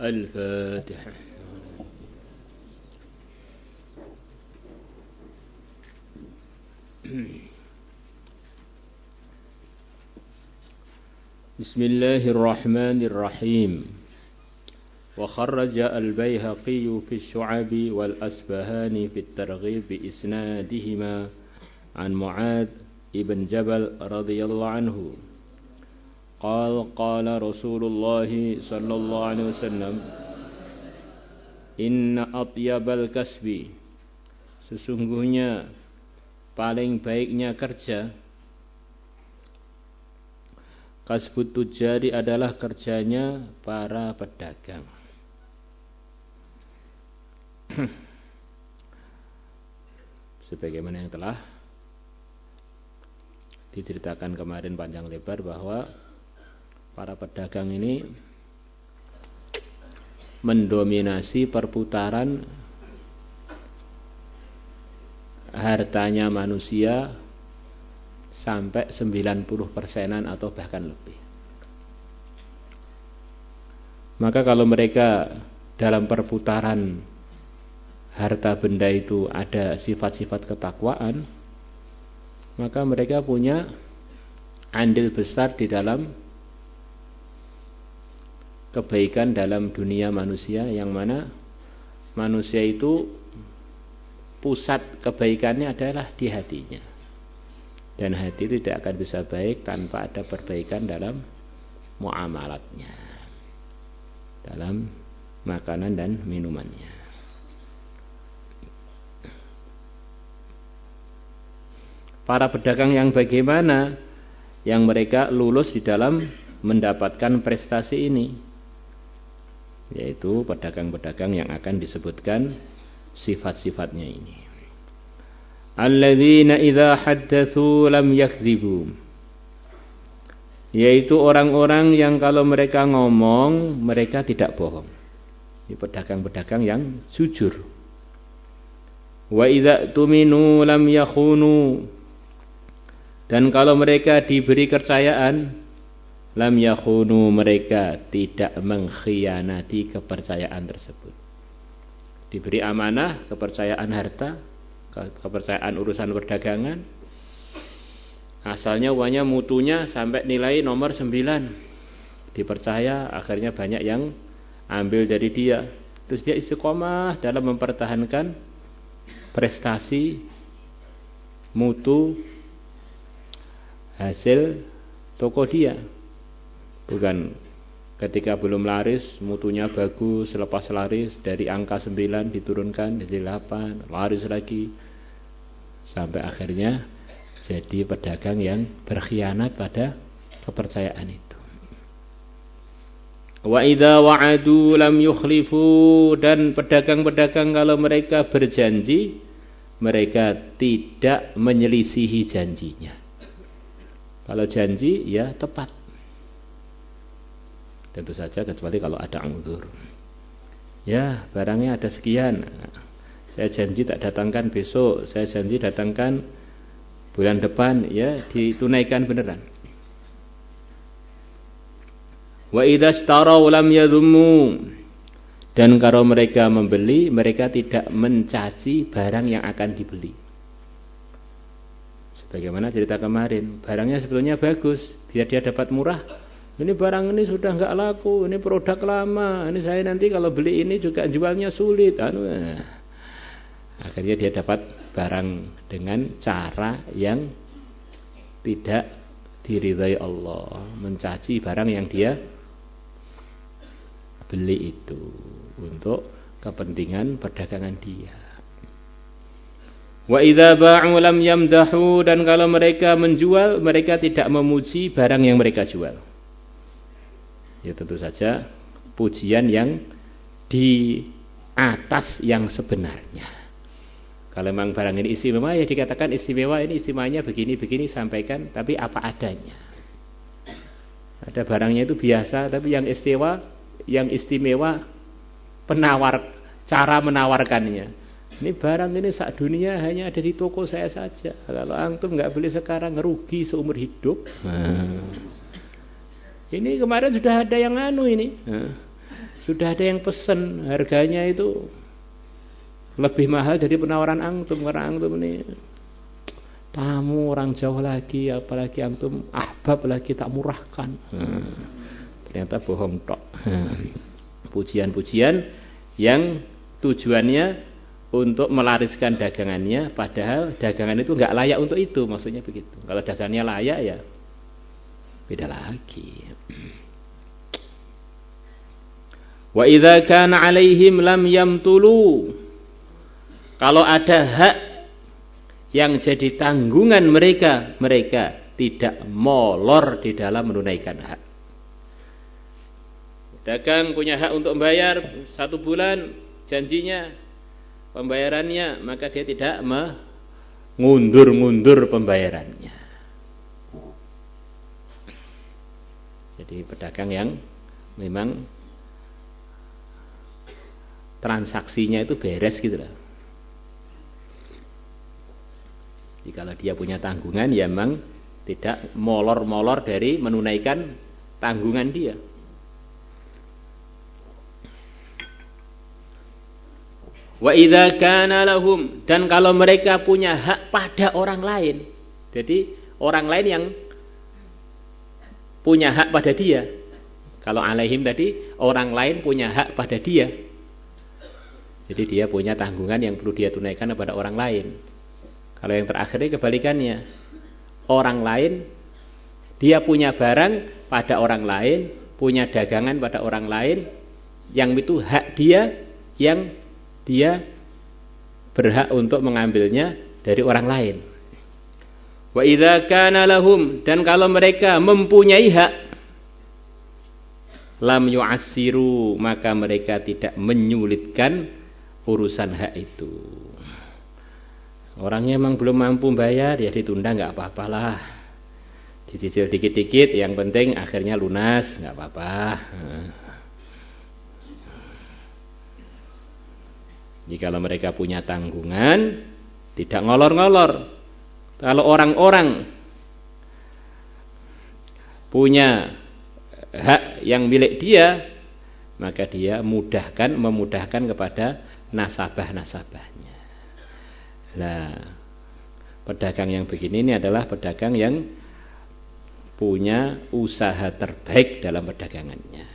الفاتحة. بسم الله الرحمن الرحيم. وخرج البيهقي في الشعب والأصبهاني في الترغيب بإسنادهما عن معاذ ابن جبل رضي الله عنه قال قال رسول الله صلى الله عليه وسلم Inna atyabal kasbi, sesungguhnya paling baiknya kerja, kasbut tujari adalah kerjanya para pedagang. Sebagaimana yang telah diceritakan kemarin panjang lebar bahwa para pedagang ini mendominasi perputaran hartanya manusia sampai 90%-an atau bahkan lebih. Maka kalau mereka dalam perputaran harta benda itu ada sifat-sifat ketakwaan, maka mereka punya andil besar di dalam kebaikan dalam dunia manusia, yang mana manusia itu pusat kebaikannya adalah di hatinya, dan hati tidak akan bisa baik tanpa ada perbaikan dalam muamalatnya, dalam makanan dan minumannya. Para pedagang yang bagaimana, yang mereka lulus di dalam mendapatkan prestasi ini, yaitu pedagang-pedagang yang akan disebutkan sifat-sifatnya ini. Alladzina idza haddatsu lam yakdzibu, yaitu orang-orang yang kalau mereka ngomong mereka tidak bohong. Ini pedagang-pedagang yang jujur. Wa idza tuminu lam yakhunu, dan kalau mereka diberi kepercayaan, lam yakhunu, mereka tidak mengkhianati kepercayaan tersebut. Diberi amanah, kepercayaan harta, kepercayaan urusan perdagangan, asalnya uangnya mutunya sampai nilai nomor 9, dipercaya, akhirnya banyak yang ambil dari dia. Terus dia istiqomah dalam mempertahankan prestasi, mutu, hasil toko dia. Bukan ketika belum laris mutunya bagus, selepas laris dari angka 9 diturunkan jadi 8, laris lagi, sampai akhirnya jadi pedagang yang berkhianat pada kepercayaan itu. Wa idza wa'adu lam yukhlifu, dan pedagang-pedagang kalau mereka berjanji mereka tidak menyelisihi janjinya. Kalau janji ya tepat. Tentu saja kecuali kalau ada uzur. Ya, barangnya ada sekian, saya janji tak datangkan besok, saya janji datangkan bulan depan, ya ditunaikan beneran. Wa idza ishtaraw lam yadhummu, dan kalau mereka membeli mereka tidak mencaci barang yang akan dibeli. Sebagaimana cerita kemarin, barangnya sebetulnya bagus, biar dia dapat murah. Ini barang ini sudah enggak laku, ini produk lama, ini saya nanti kalau beli ini juga jualnya sulit. Akhirnya dia dapat barang dengan cara yang tidak diridhai Allah, mencaci barang yang dia beli itu untuk kepentingan perdagangan dia. Wa idza ba'u lam yamdahu, dan kalau mereka menjual mereka tidak memuji barang yang mereka jual. Ya tentu saja pujian yang di atas yang sebenarnya. Kalau memang barang ini istimewa, ya dikatakan istimewa, ini istimewanya begini-begini, sampaikan, tapi apa adanya. Ada barangnya itu biasa, tapi yang istimewa penawar, cara menawarkannya. Ini barang ini sak dunia hanya ada di toko saya saja. Kalau antum nggak beli sekarang rugi seumur hidup. Ini kemarin sudah ada yang ini. Sudah ada yang pesen, harganya itu lebih mahal dari penawaran antum, karena antum ini tamu orang jauh lagi, apalagi antum ahbab lagi tak murahkan. Ternyata bohong tok. Pujian-pujian yang tujuannya untuk melariskan dagangannya, padahal dagangan itu nggak layak untuk itu, maksudnya begitu. Kalau dagangannya layak ya beda lagi. Wa idza kana 'alaihim lam yamtulu. Kalau ada hak yang jadi tanggungan mereka, mereka tidak molor di dalam menunaikan hak. Dagang punya hak untuk membayar 1 bulan janjinya pembayarannya, maka dia tidak mengundur-ngundur pembayarannya. Jadi pedagang yang memang transaksinya itu beres gitu lah. Jadi kalau dia punya tanggungan ya memang tidak molor-molor dari menunaikan tanggungan dia. Wa idza kana lahum, dan kalau mereka punya hak pada orang lain. Jadi orang lain yang punya hak pada dia. Kalau alaihim tadi orang lain punya hak pada dia. Jadi dia punya tanggungan yang perlu dia tunaikan kepada orang lain. Kalau yang terakhir kebalikannya. Orang lain dia punya barang pada orang lain, punya dagangan pada orang lain, yang itu hak dia, yang dia berhak untuk mengambilnya dari orang lain. Wa idza kana lahum, dan kalau mereka mempunyai hak, lam yu'assiru, maka mereka tidak menyulitkan urusan hak itu. Orangnya memang belum mampu bayar, ya ditunda nggak apa-apalah, dicicil dikit-dikit, yang penting akhirnya lunas, nggak apa-apa. Jika kalau mereka punya tanggungan, tidak ngolor-ngolor. Kalau orang-orang punya hak yang milik dia, maka dia memudahkan kepada nasabah-nasabahnya. Nah, pedagang yang begini ini adalah pedagang yang punya usaha terbaik dalam perdagangannya.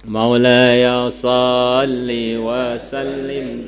Maulaya salli wa sallim